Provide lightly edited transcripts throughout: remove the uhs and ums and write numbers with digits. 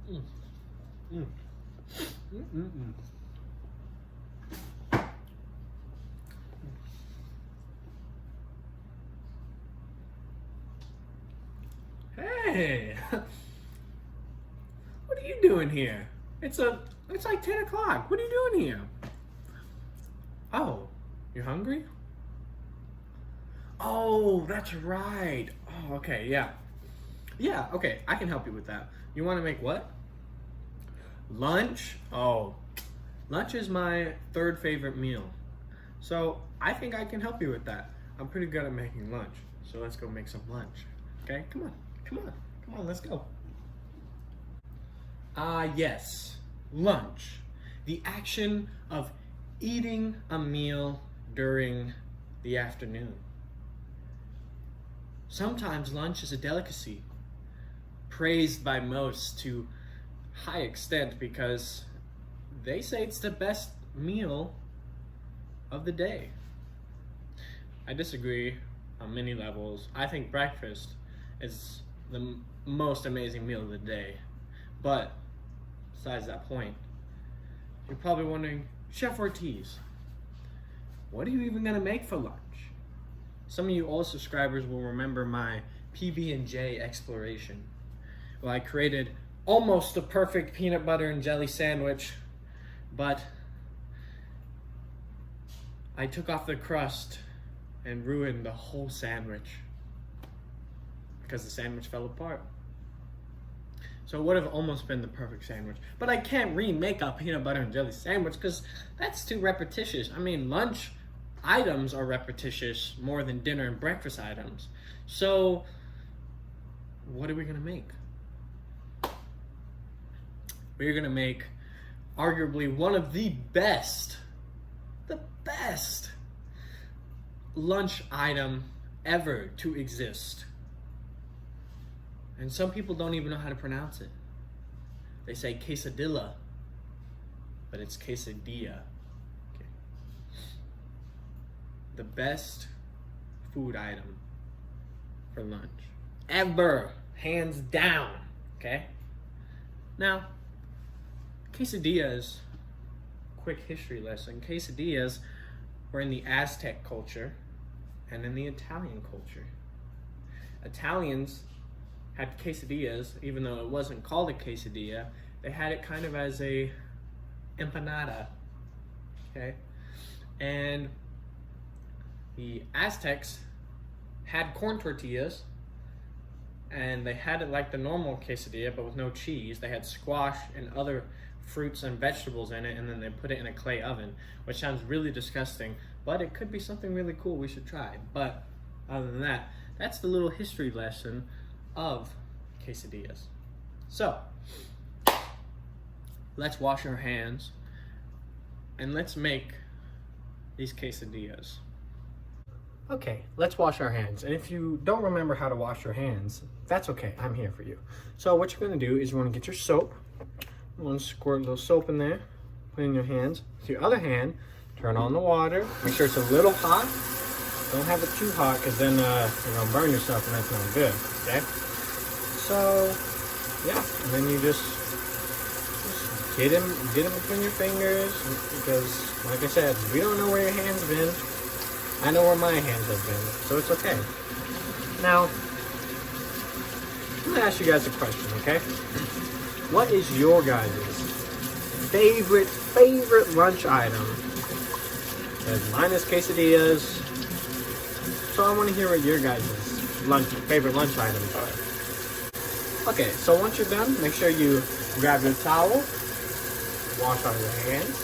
Mm. Mm. Mm-mm-mm. Hey, what are you doing here? It's like 10 o'clock. What are you doing here? Oh, you're hungry? Oh, that's right. Oh, okay, yeah. Yeah, okay, I can help you with that. You want to make what? Lunch? Oh, lunch is my third favorite meal. So I think I can help you with that. I'm pretty good at making lunch. So let's go make some lunch. Okay, come on, come on, come on, let's go. Yes, lunch. The action of eating a meal during the afternoon. Sometimes lunch is a delicacy, praised by most to high extent because they say it's the best meal of the day. I disagree on many levels. I think breakfast is the most amazing meal of the day. But besides that point, you're probably wondering, Chef Ortiz, what are you even gonna make for lunch? Some of you old subscribers will remember my PB&J exploration. Well, I created almost the perfect peanut butter and jelly sandwich, but I took off the crust and ruined the whole sandwich because the sandwich fell apart. So it would have almost been the perfect sandwich. But I can't remake a peanut butter and jelly sandwich because that's too repetitious. I mean, lunch items are repetitious more than dinner and breakfast items. So what are we gonna make? We're gonna make arguably one of the best lunch item ever to exist. And some people don't even know how to pronounce it. They say quesadilla, but it's quesadilla. Okay. The best food item for lunch ever, hands down, okay? Now, quesadillas, quick history lesson, quesadillas were in the Aztec culture and in the Italian culture. Italians had quesadillas, even though it wasn't called a quesadilla, they had it kind of as a empanada, okay? And the Aztecs had corn tortillas, and they had it like the normal quesadilla, but with no cheese. They had squash and other fruits and vegetables in it, and then they put it in a clay oven, which sounds really disgusting, but it could be something really cool we should try. But other than that, that's the little history lesson of quesadillas. So, let's wash our hands and let's make these quesadillas. Okay, let's wash our hands. And if you don't remember how to wash your hands, that's okay, I'm here for you. So what you're gonna do is you wanna get your soap. You wanna squirt a little soap in there, put it in your hands. With your other hand, turn on the water. Make sure it's a little hot. Don't have it too hot, because then you're gonna burn yourself and that's not good, okay? So, yeah, and then you just get them between your fingers, because, like I said, we don't know where your hands have been. I know where my hands have been, so it's okay. Now, I'm gonna ask you guys a question, okay? What is your guys' favorite lunch item? Because mine is quesadillas, so I want to hear what your guys' favorite lunch items are. Okay, so once you're done, make sure you grab your towel, wash all your hands,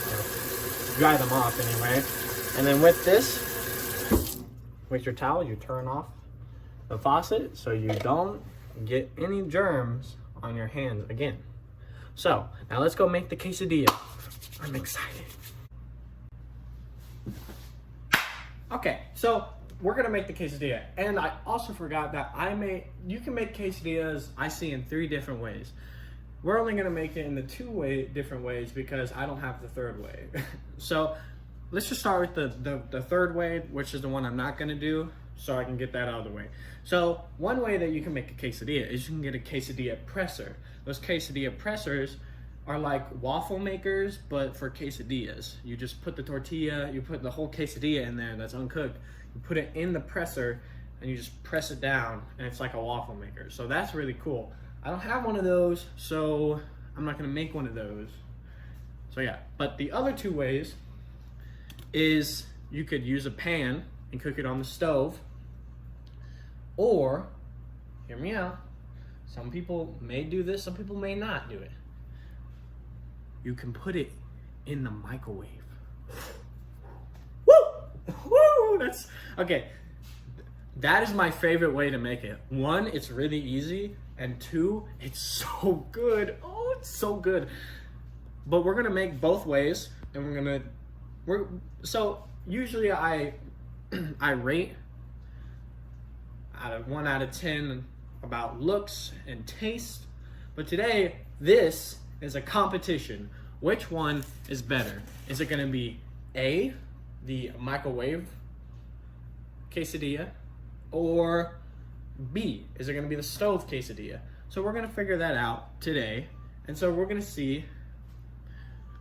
or dry them off anyway. And then with your towel, you turn off the faucet so you don't get any germs on your hands again. So, now let's go make the quesadilla. I'm excited. Okay, so we're gonna make the quesadilla. And I also forgot that you can make quesadillas, I see, in 3 different ways. We're only gonna make it in the 2 different ways because I don't have the 3rd way. So, let's just start with the 3rd way, which is the one I'm not gonna do. so I can get that out of the way. So one way that you can make a quesadilla is you can get a quesadilla presser. Those quesadilla pressers are like waffle makers, but for quesadillas. You just put the tortilla, you put the whole quesadilla in there that's uncooked, you put it in the presser, and you just press it down, and it's like a waffle maker. So that's really cool. I don't have one of those, so I'm not gonna make one of those. So yeah, but the other two ways is you could use a pan and cook it on the stove, or, hear me out, some people may do this, some people may not do it. You can put it in the microwave. Woo! Woo! That's, okay. That is my favorite way to make it. One, it's really easy, and two, it's so good. Oh, it's so good. But we're gonna make both ways, and so usually I rate out of 1 out of 10 about looks and taste, but today this is a competition. Which one is better? Is it gonna be A, the microwave quesadilla, or B, is it gonna be the stove quesadilla? So we're gonna figure that out today, and so we're gonna see,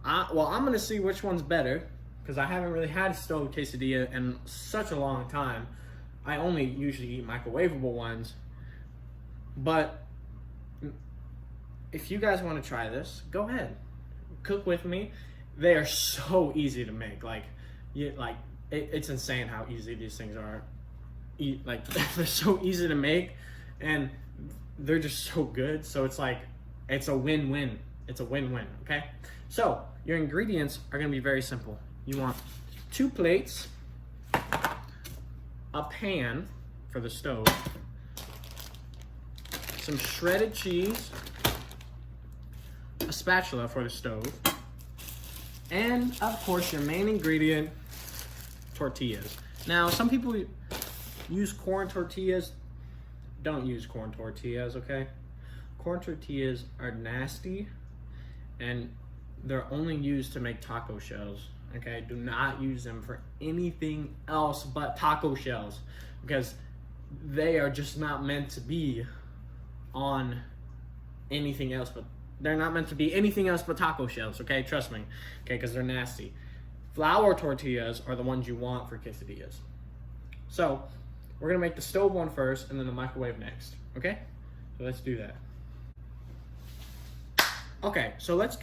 well, I'm gonna see which one's better, because I haven't really had a stove quesadilla in such a long time. I only usually eat microwavable ones, but if you guys want to try this, go ahead, cook with me. They are so easy to make. It's insane how easy these things are. Like, they're so easy to make, and they're just so good. So it's like, it's a win-win. It's a win-win, okay? So your ingredients are gonna be very simple. You want 2 plates, a pan for the stove, some shredded cheese, a spatula for the stove, and of course your main ingredient, tortillas. Now, some people use corn tortillas. Don't use corn tortillas, okay? Corn tortillas are nasty, and they're only used to make taco shells. Okay, do not use them for anything else but taco shells, because they are just not meant to be on anything else, but they're not meant to be anything else but taco shells, okay? Trust me, okay, because they're nasty. Flour tortillas are the ones you want for quesadillas. So we're gonna make the stove one first and then the microwave next, okay? So let's do that. Okay, so let's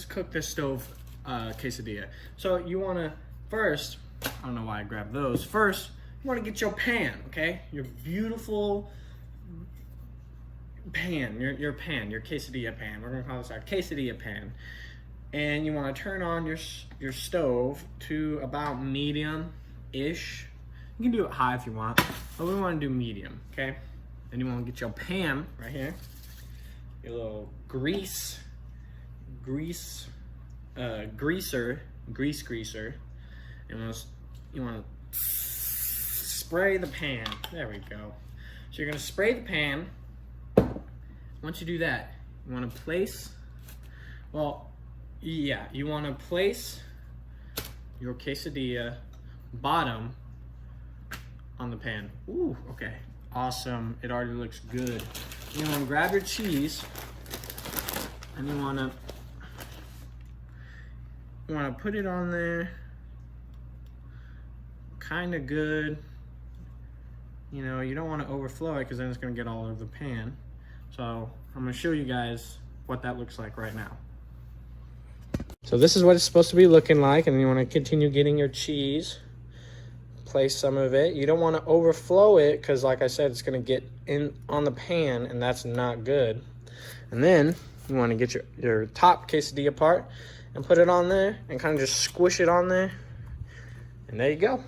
cook this stove quesadilla. So you wanna first, I don't know why I grabbed those. First, you wanna get your pan, okay? Your beautiful pan, your pan, your quesadilla pan. We're gonna call this our quesadilla pan. And you wanna turn on your stove to about medium-ish. You can do it high if you want, but we wanna do medium, okay? Then you wanna get your pan right here, your little grease greaser, and you want to spray the pan. There we go. So you're going to spray the pan. Once you do that, you want to place, you want to place your quesadilla bottom on the pan. Ooh, okay, awesome. It already looks good. You want to grab your cheese, and you want to put it on there kind of good. You know, you don't want to overflow it because then it's going to get all over the pan. So I'm going to show you guys what that looks like right now. So this is what it's supposed to be looking like, and then you want to continue getting your cheese. Place some of it. You don't want to overflow it because, like I said, it's going to get in on the pan, and that's not good. And then you want to get your top quesadilla part and put it on there and kind of just squish it on there. And there you go.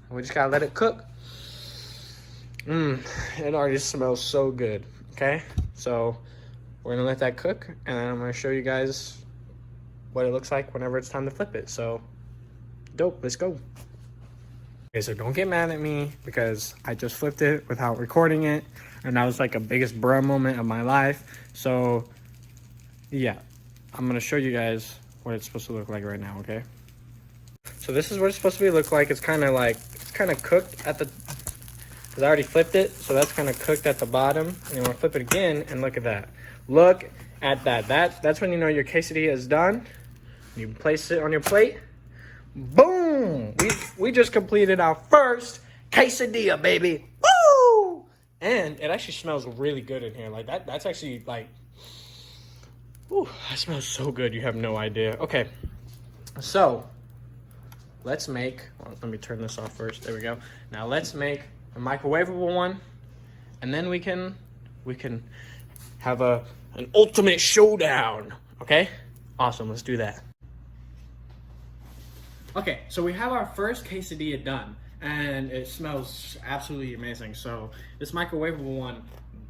We just gotta let it cook. It already smells so good, okay? So we're gonna let that cook, and then I'm gonna show you guys what it looks like whenever it's time to flip it. So, dope, let's go. Okay, so don't get mad at me because I just flipped it without recording it, and that was like a biggest bruh moment of my life. So, yeah, I'm gonna show you guys what it's supposed to look like right now, okay? So this is what it's supposed to look like. It's kind of cooked at the because I already flipped it, so that's kind of cooked at the bottom. And you want to flip it again, and look at that. Look at that. That's when you know your quesadilla is done. You place it on your plate. Boom! We just completed our first quesadilla, baby. Woo! And it actually smells really good in here. Like that's actually like, ooh, that smells so good. You have no idea. Okay, so let's make. Well, let me turn this off first. There we go. Now let's make a microwavable one, and then we can have an ultimate showdown. Okay, awesome. Let's do that. Okay, so we have our first quesadilla done, and it smells absolutely amazing. So this microwavable one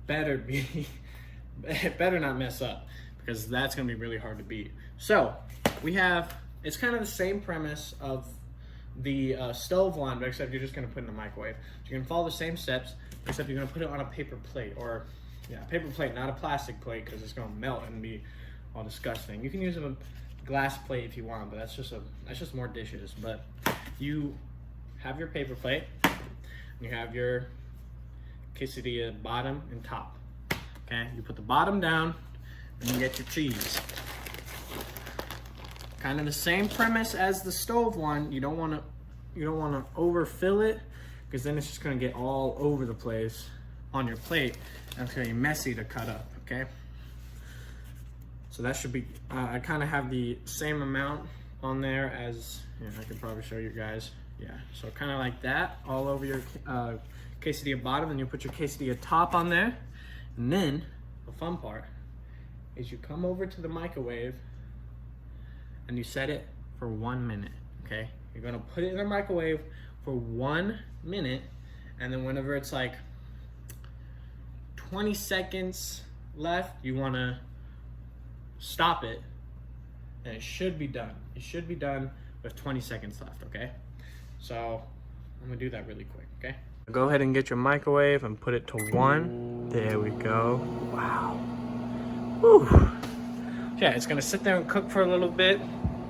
better it better not mess up, because that's gonna be really hard to beat. So we have, it's kind of the same premise of the stove one, but except you're just gonna put it in the microwave. So you're gonna follow the same steps, except you're gonna put it on a paper plate, or paper plate, not a plastic plate, because it's gonna melt and be all disgusting. You can use a glass plate if you want, but that's just more dishes. But you have your paper plate, you have your quesadilla bottom and top. Okay, you put the bottom down, and you get your cheese. Kind of the same premise as the stove one. You don't want to overfill it, because then it's just going to get all over the place on your plate, and it's going to be messy to cut up. Okay. So that should be, I kind of have the same amount on there as, I could probably show you guys. Yeah, so kind of like that, all over your quesadilla bottom, and you put your quesadilla top on there. And then, the fun part is you come over to the microwave and you set it for 1 minute, okay? You're gonna put it in the microwave for 1 minute, and then whenever it's like 20 seconds left, you wanna stop it, and it should be done. It should be done with 20 seconds left, okay? So I'm gonna do that really quick, okay? Go ahead and get your microwave and put it to 1. There we go. Wow. Whew. Yeah, it's gonna sit there and cook for a little bit.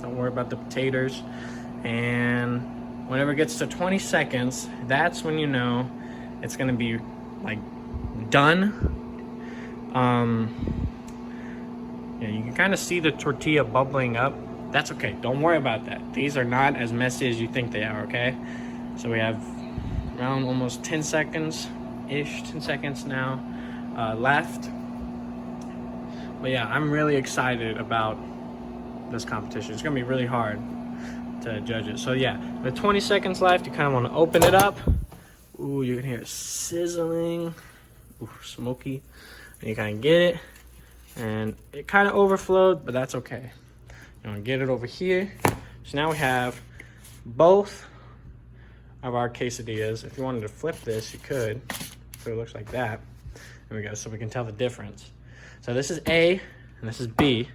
Don't worry about the potatoes. And whenever it gets to 20 seconds, that's when you know it's gonna be like done. Yeah, you can kind of see the tortilla bubbling up. That's okay, don't worry about that. These are not as messy as you think they are, okay? So we have around almost 10 seconds-ish, 10 seconds now left. But yeah, I'm really excited about this competition. It's gonna be really hard to judge it. So yeah, with 20 seconds left, you kind of want to open it up. Ooh, you can hear it sizzling. Ooh, smoky. And you kind of get it. And it kind of overflowed, but that's okay. You want to get it over here. So now we have both of our quesadillas. If you wanted to flip this, you could. So it looks like that. There we go, so we can tell the difference. So this is A, and this is B.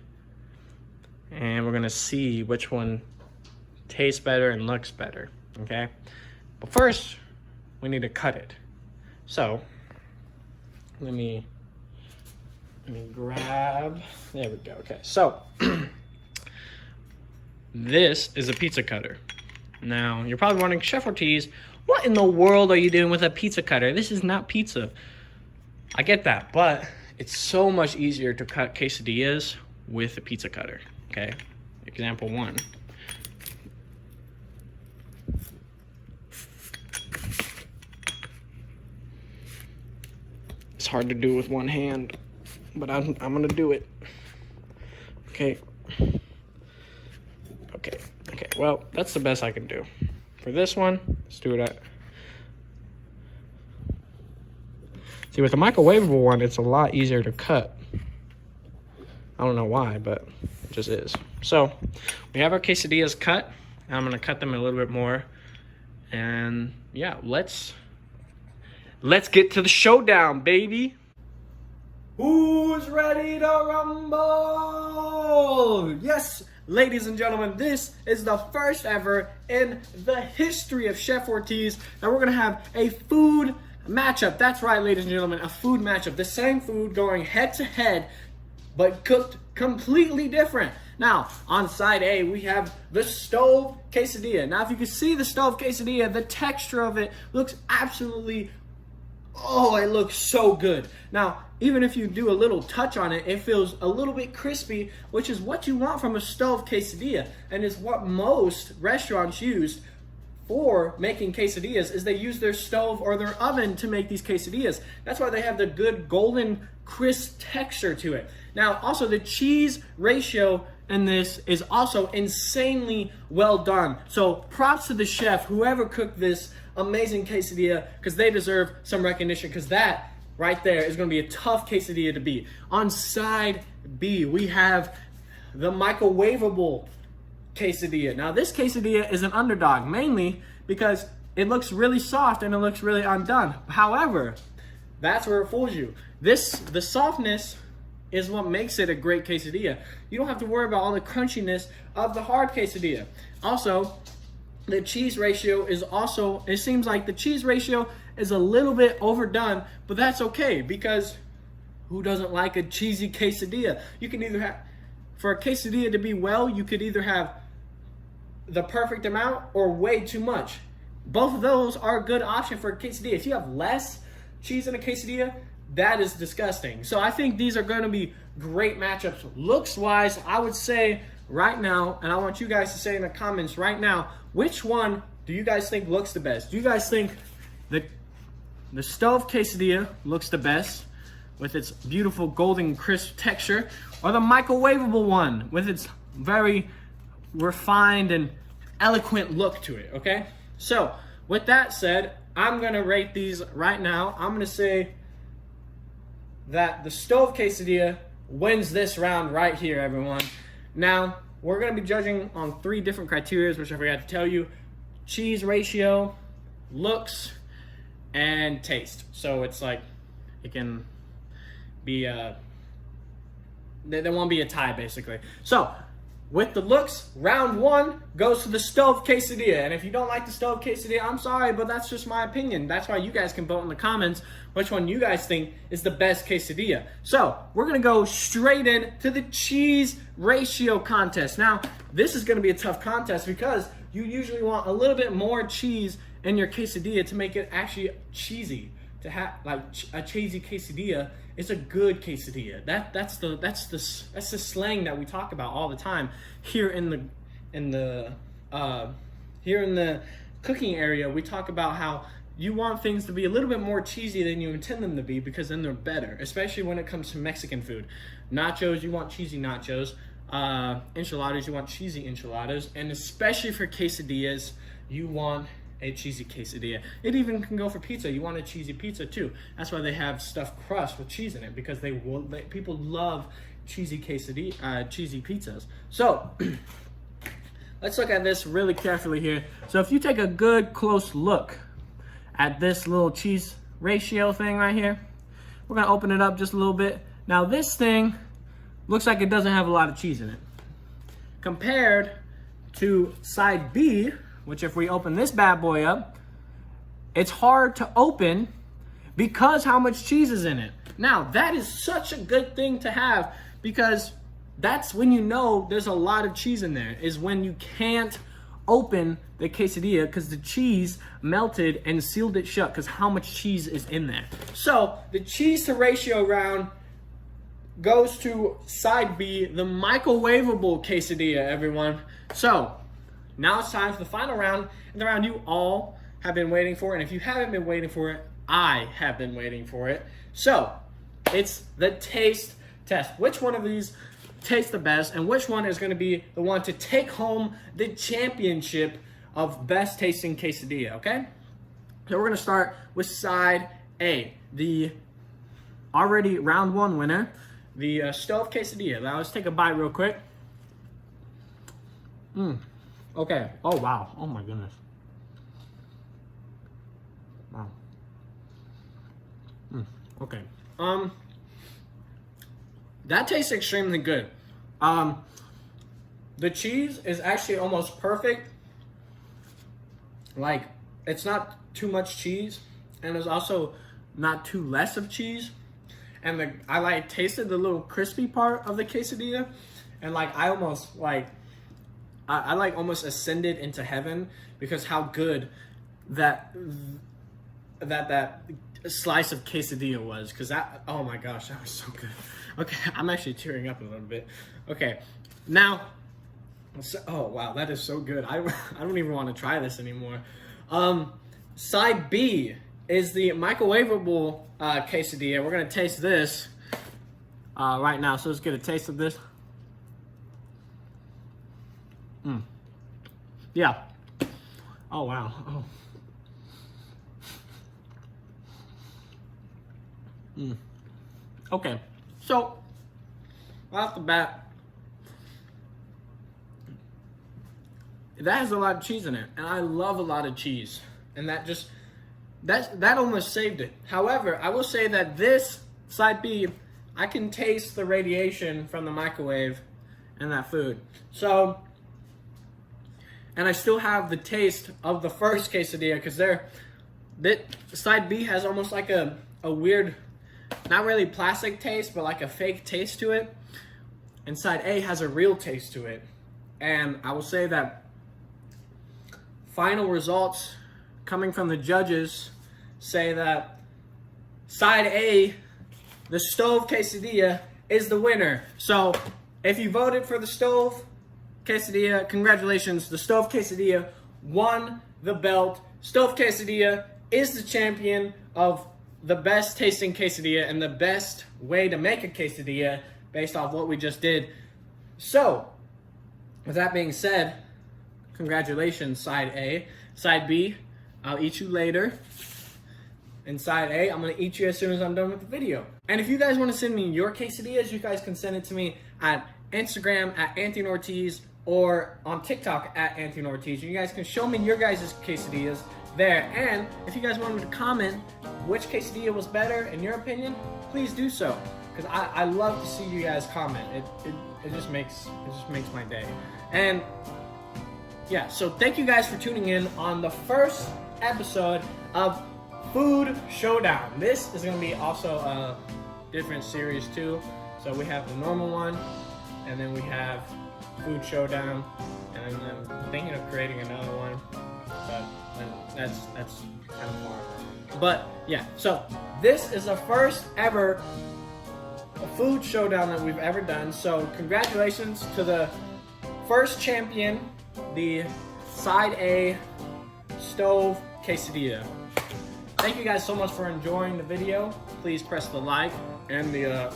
And we're gonna see which one tastes better and looks better, okay? But first, we need to cut it. So, let me grab, there we go, okay. So, this is a pizza cutter. Now, you're probably wondering, Chef Ortiz, what in the world are you doing with a pizza cutter? This is not pizza. I get that, but it's so much easier to cut quesadillas with a pizza cutter, okay? Example 1. It's hard to do with one hand, but I'm gonna do it. Okay. Okay, well, that's the best I can do. For this one, let's do it. See, with the microwavable one, it's a lot easier to cut. I don't know why, but it just is. So, we have our quesadillas cut. I'm gonna cut them a little bit more. And yeah, let's get to the showdown, baby. Who's ready to rumble? Yes, ladies and gentlemen, this is the first ever in the history of Chef Ortiz that we're gonna have a food matchup. That's right, ladies and gentlemen, a food matchup. The same food going head to head, but cooked completely different. Now, on side A, we have the stove quesadilla. Now, if you can see the stove quesadilla, the texture of it looks absolutely Oh, it looks so good. Now, even if you do a little touch on it, it feels a little bit crispy, which is what you want from a stove quesadilla, and is what most restaurants use for making quesadillas. Is they use their stove or their oven to make these quesadillas. That's why they have the good golden crisp texture to it. Now, also the cheese ratio in this is also insanely well done. So props to the chef, whoever cooked this amazing quesadilla, because they deserve some recognition, because that right there is going to be a tough quesadilla to beat. On side B, we have the microwavable quesadilla. Now this quesadilla is an underdog, mainly because it looks really soft and it looks really undone. However, that's where it fools you. The softness is what makes it a great quesadilla. You don't have to worry about all the crunchiness of the hard quesadilla. Also, the cheese ratio is also, it seems like the cheese ratio is a little bit overdone, but that's okay, because who doesn't like a cheesy quesadilla? You can either have, for a quesadilla to be well, you could either have the perfect amount or way too much. Both of those are a good option for a quesadilla. If you have less cheese in a quesadilla, that is disgusting. So I think these are going to be great matchups. Looks wise, I would say right now, and I want you guys to say in the comments right now, which one do you guys think looks the best? Do you guys think the stove quesadilla looks the best with its beautiful golden crisp texture, or the microwavable one with its very refined and eloquent look to it? Okay, so with that said, I'm gonna rate these right now. I'm gonna say that the stove quesadilla wins this round right here, everyone. Now, we're gonna be judging on 3 different criteria, which I forgot to tell you: cheese ratio, looks, and taste. So it's like, it can be there won't be a tie, basically. So with the looks, round 1 goes to the stove quesadilla. And if you don't like the stove quesadilla, I'm sorry, but that's just my opinion. That's why you guys can vote in the comments which one you guys think is the best quesadilla. So we're gonna go straight in to the cheese ratio contest. Now, this is gonna be a tough contest because you usually want a little bit more cheese in your quesadilla to make it actually cheesy. To have like a cheesy quesadilla, it's a good quesadilla. That's the slang that we talk about all the time here in the cooking area. We talk about how you want things to be a little bit more cheesy than you intend them to be, because then they're better, especially when it comes to Mexican food. Nachos, you want cheesy nachos. Enchiladas, you want cheesy enchiladas. And especially for quesadillas, you want a cheesy quesadilla. It even can go for pizza. You want a cheesy pizza too. That's why they have stuffed crust with cheese in it, because people love cheesy quesadilla, cheesy pizzas. So let's look at this really carefully here. So if you take a good close look at this little cheese ratio thing right here, we're gonna open it up just a little bit. Now this thing looks like it doesn't have a lot of cheese in it, compared to side B, which if we open this bad boy up, it's hard to open because how much cheese is in it. Now, that is such a good thing to have, because that's when you know there's a lot of cheese in there, is when you can't open the quesadilla because the cheese melted and sealed it shut because how much cheese is in there. So the cheese to ratio round goes to side B, the microwavable quesadilla, everyone. So now it's time for the final round, and the round you all have been waiting for. And if you haven't been waiting for it, I have been waiting for it. So it's the taste test. Which one of these tastes the best, and which one is going to be the one to take home the championship of best tasting quesadilla, okay? So we're going to start with side A, the already round 1 winner, the stove quesadilla. Now let's take a bite real quick. Okay. Oh, wow. Oh, my goodness. Wow. Okay. That tastes extremely good. The cheese is actually almost perfect. Like, it's not too much cheese, and there's also not too less of cheese. And I tasted the little crispy part of the quesadilla, and I almost almost ascended into heaven because how good that slice of quesadilla was, because that, oh my gosh, that was so good. Okay, I'm actually tearing up a little bit. Okay, now, oh wow, that is so good. I don't even want to try this anymore. Side B is the microwavable quesadilla. We're gonna taste this right now, so let's get a taste of this. Yeah. Oh wow. Oh. Okay, so right off the bat, that has a lot of cheese in it, and I love a lot of cheese, and that almost saved it. However, I will say that this side B, I can taste the radiation from the microwave and that food. So, and I still have the taste of the first quesadilla, because side B has almost like a weird, not really plastic taste, but like a fake taste to it. And side A has a real taste to it. And I will say that final results coming from the judges say that side A, the stove quesadilla, is the winner. So if you voted for the stove quesadilla, congratulations. The stove quesadilla won the belt. Stove quesadilla is the champion of the best tasting quesadilla and the best way to make a quesadilla based off what we just did. So, with that being said, congratulations, side A. Side B, I'll eat you later. And side A, I'm gonna eat you as soon as I'm done with the video. And if you guys wanna send me your quesadillas, you guys can send it to me at Instagram at Anthony Ortiz or on TikTok at Anthony Ortiz. You guys can show me your guys' quesadillas there. And if you guys want me to comment which quesadilla was better in your opinion, please do so, because I love to see you guys comment. It just makes my day. And yeah, so thank you guys for tuning in on the first episode of Food Showdown. This is going to be also a different series too. So we have the normal one, and then we have Food Showdown, and then I'm thinking of creating another one, but that's kind of far. But yeah, so this is the first ever Food Showdown that we've ever done. So congratulations to the first champion, the side A stove quesadilla. Thank you guys so much for enjoying the video. Please press the like and the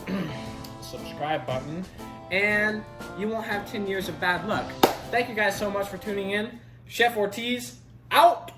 subscribe button, and you won't have 10 years of bad luck. Thank you guys so much for tuning in. Chef Ortiz, out!